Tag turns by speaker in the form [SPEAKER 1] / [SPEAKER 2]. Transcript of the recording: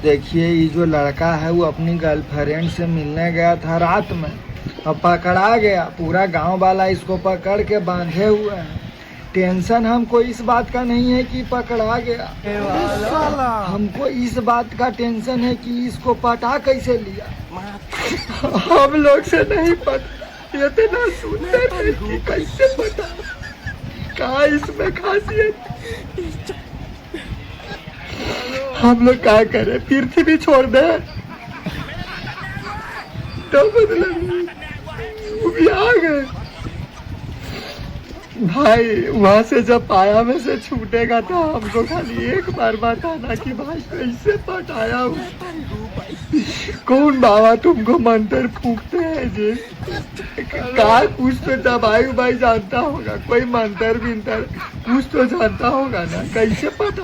[SPEAKER 1] देखिए ये जो लड़का है वो अपनी गर्लफ्रेंड से मिलने गया था रात में और पकड़ा गया। पूरा गांव वाला इसको पकड़ के बांधे हुए हैं। टेंशन हमको इस बात का नहीं है कि पकड़ा गया, हमको इस बात का टेंशन है कि इसको पटा कैसे लिया। हम लोग से नहीं पता, ये तो ना सुनते थे कि कैसे पता। कहाँ इसमें खासियत। हम लोग क्या करें, पृथ्वी छोड़ दे तो मतलब वो भी आ गए। भाई वहां से जब पाया में से छूटेगा तो हमको खाली एक बार बताना कि भाई कैसे पटाया। कौन बाबा तुमको मंत्र फूकते हैं जी? कार कुछ तो दवाई उबाई जानता होगा, कोई मंत्र विंतर कुछ तो जानता होगा ना, कैसे पता।